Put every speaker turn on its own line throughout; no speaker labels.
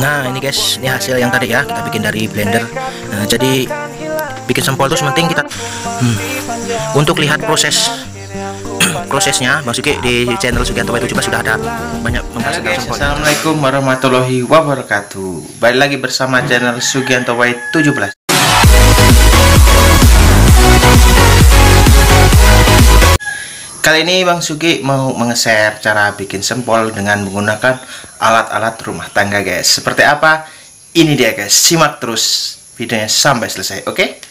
Nah ini guys, ini hasil yang tadi ya kita bikin dari blender. Nah, jadi bikin sempol itu penting kita untuk lihat prosesnya. Bang Sugi di channel Sugianto Y17 sudah ada banyak membahas tentang sempol.
Assalamualaikum warahmatullahi wabarakatuh. Balik lagi bersama channel Sugianto Y17. Kali ini Bang Sugi mau nge-share cara bikin sempol dengan menggunakan alat-alat rumah tangga guys. Seperti apa? Ini dia guys, simak terus videonya sampai selesai, oke?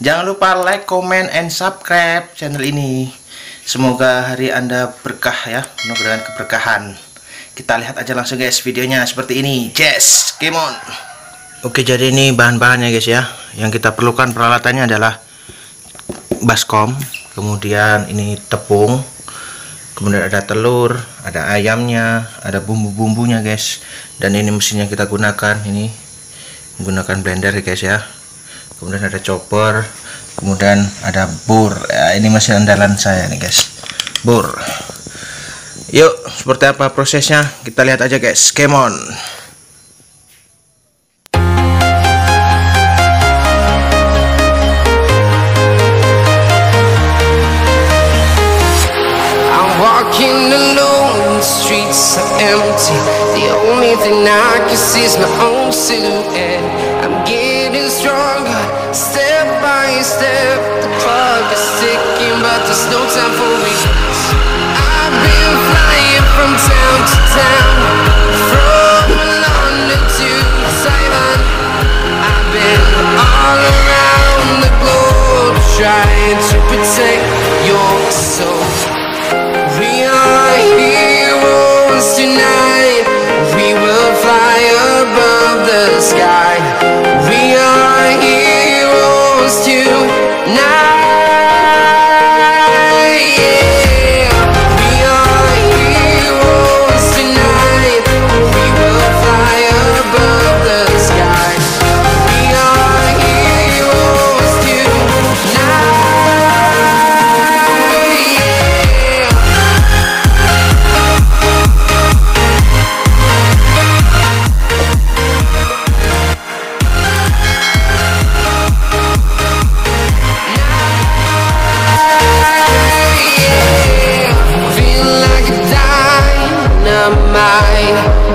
Jangan lupa like, comment, and subscribe channel ini. Semoga hari Anda berkah ya, penuh dengan keberkahan. Kita lihat aja langsung guys videonya seperti ini. Yes, come on.
Oke, jadi ini bahan-bahannya guys ya. Yang kita perlukan peralatannya adalah baskom, kemudian ini tepung, kemudian ada telur, ada ayamnya, ada bumbu-bumbunya guys, dan ini mesin yang kita gunakan ini menggunakan blender guys ya. Kemudian ada chopper, kemudian ada bur ya, ini mesin andalan saya nih guys, bur. Yuk, seperti apa prosesnya kita lihat aja guys, come on.
Walking alone, the streets are empty. The only thing I can see is my own silhouette. I'm getting stronger, step by step. The clock is ticking, but there's no time for me. I've been flying from town to town, from London to Taiwan. I've been all around the globe, trying to protect your soul. We are heroes tonight. We will fly above the sky. We are heroes tonight. Yeah. We are heroes tonight. We will fly above the sky. We are heroes tonight.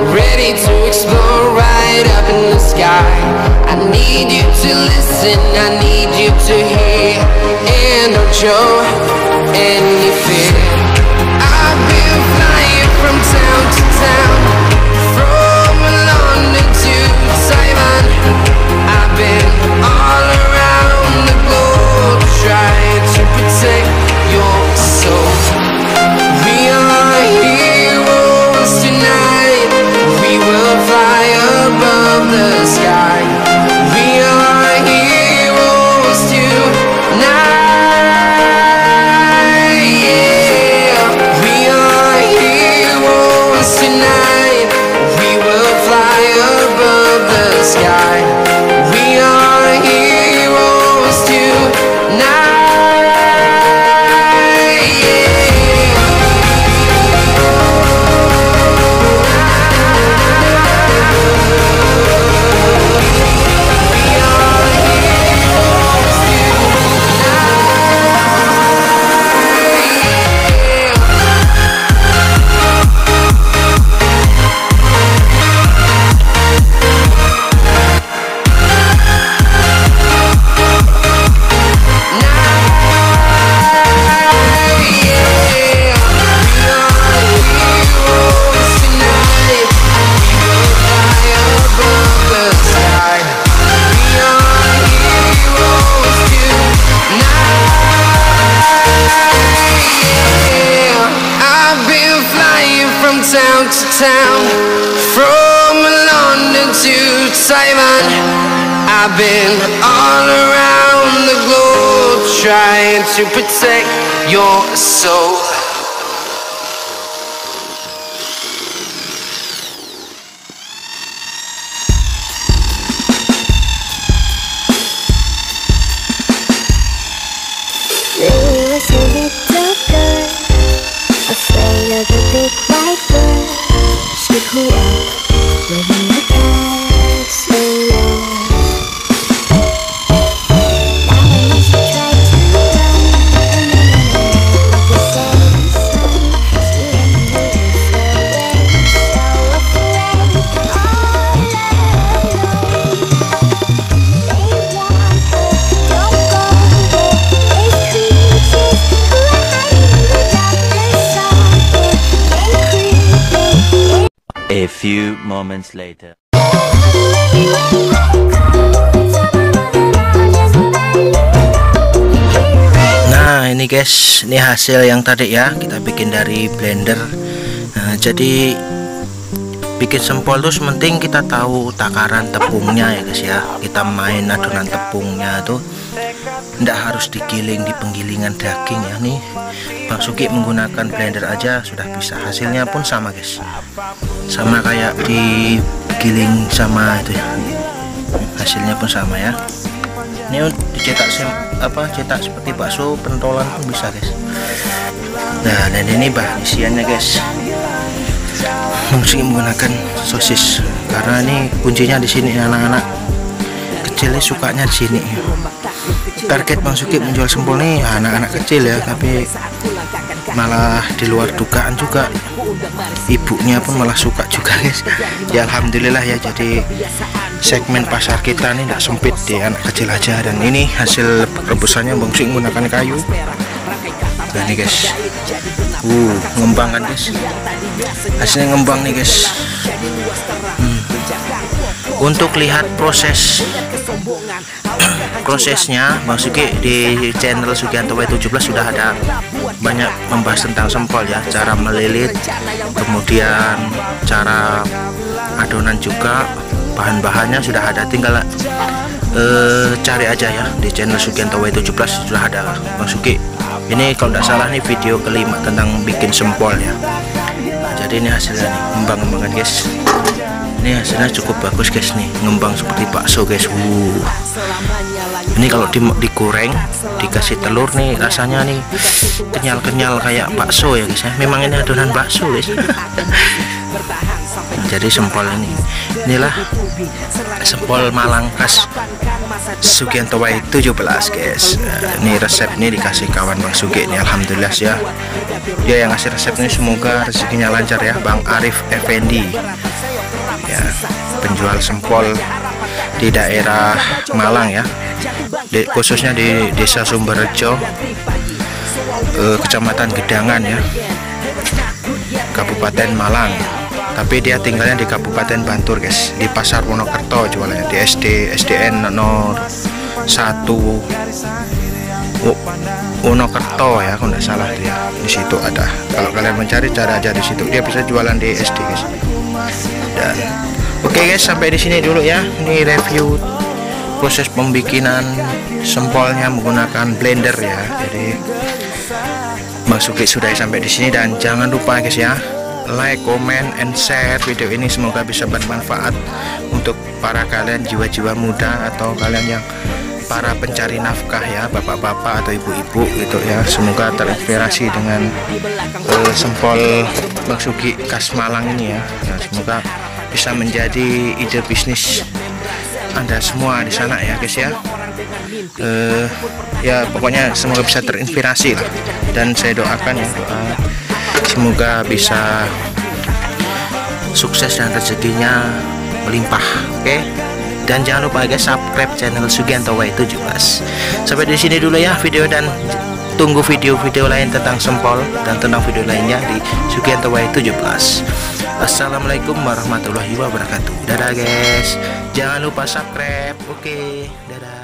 Ready to explore right up in the sky. I need you to listen, I need you to hear, and don't show any fear. I've been flying from town to town, from London to Taiwan. I've been all around the globe, trying to protect your soul. We are heroes tonight. We will fly above the sky. We are heroes tonight. Yeah. We are heroes tonight. We will fly above the sky. We are heroes tonight. Town to town, from London to Taiwan. I've been all around the globe, trying to protect your soul.
Afraid of the big white bird. She grew up living the cat. few moments later.
Nah ini guys, ini hasil yang tadi ya kita bikin dari blender. Nah jadi bikin sempol tuh penting kita tahu takaran tepungnya ya guys ya. Kita main adonan tepungnya tuh ndak harus digiling di penggilingan daging ya. Nih Bang Sugi menggunakan blender aja sudah bisa, hasilnya pun sama guys, sama kayak digiling sama itu ya, hasilnya pun sama ya. Ini dicetak cetak seperti bakso pentolan pun bisa guys. Nah dan ini bahan isiannya guys. Bang Sugi menggunakan sosis karena ini kuncinya di sini, anak-anak kecilnya sukanya di sini. Target Bang Sugi menjual sempol nih anak-anak kecil ya, tapi malah di luar dugaan juga, ibunya pun malah suka juga guys. Ya alhamdulillah ya, jadi segmen pasar kita nih tidak sempit di anak kecil aja. Dan ini hasil rebusannya Bang Sugi menggunakan kayu. Nah ini guys, ngembang kan guys, hasilnya ngembang nih guys. Untuk lihat prosesnya Bang Sugi di channel Sugianto Y17 sudah ada banyak membahas tentang sempol ya, cara melilit, kemudian cara adonan juga, bahan-bahannya sudah ada, tinggal cari aja ya di channel Sugianto Y17 sudah ada Bang Sugi. Ini kalau tidak salah nih video kelima tentang bikin sempol ya. Nah, jadi ini hasilnya nih, ngembang-ngembangan guys. Ini hasilnya cukup bagus guys nih, ngembang seperti bakso guys. Ini kalau digoreng dikasih telur nih rasanya nih kenyal-kenyal kayak bakso ya guys ya. Memang ini adonan bakso guys. Jadi sempol inilah sempol Malang khas Sugianto Y17 guys. Ini resep ini dikasih kawan Bang Sugi ini, alhamdulillah ya. Dia yang ngasih resep ini, semoga rezekinya lancar ya, Bang Arif Effendi ya, penjual sempol di daerah Malang ya, khususnya di Desa Sumberjo, Kecamatan Gedangan ya, Kabupaten Malang. Tapi dia tinggalnya di Kabupaten Bantul guys, di Pasar Wonokerto jualannya, di SDN nomor 1 Wonokerto ya, kalau nggak salah dia. Di situ ada, kalau kalian mencari cara aja di situ, dia bisa jualan di SD guys. Dan oke guys, sampai di sini dulu ya. Ini review proses pembikinan sempolnya menggunakan blender ya. Jadi Bang Sugi sudah sampai di sini, dan jangan lupa guys ya, like, comment, and share video ini, semoga bisa bermanfaat untuk para kalian jiwa-jiwa muda atau kalian yang para pencari nafkah ya, bapak-bapak atau ibu-ibu gitu ya. Semoga terinspirasi dengan sempol Bang Sugi khas Malang ini ya. Nah, semoga bisa menjadi ide bisnis Anda semua di sana ya guys ya. Ya pokoknya semoga bisa terinspirasi lah, dan saya doakan ya, semoga bisa sukses dan rezekinya melimpah. Oke? Dan jangan lupa guys, subscribe channel Sugianto Y17. Sampai di sini dulu ya video, dan tunggu video-video lain tentang sempol dan tentang video lainnya di Sugianto Y17. Assalamualaikum warahmatullahi wabarakatuh. Dadah guys. Jangan lupa subscribe. Oke, dadah.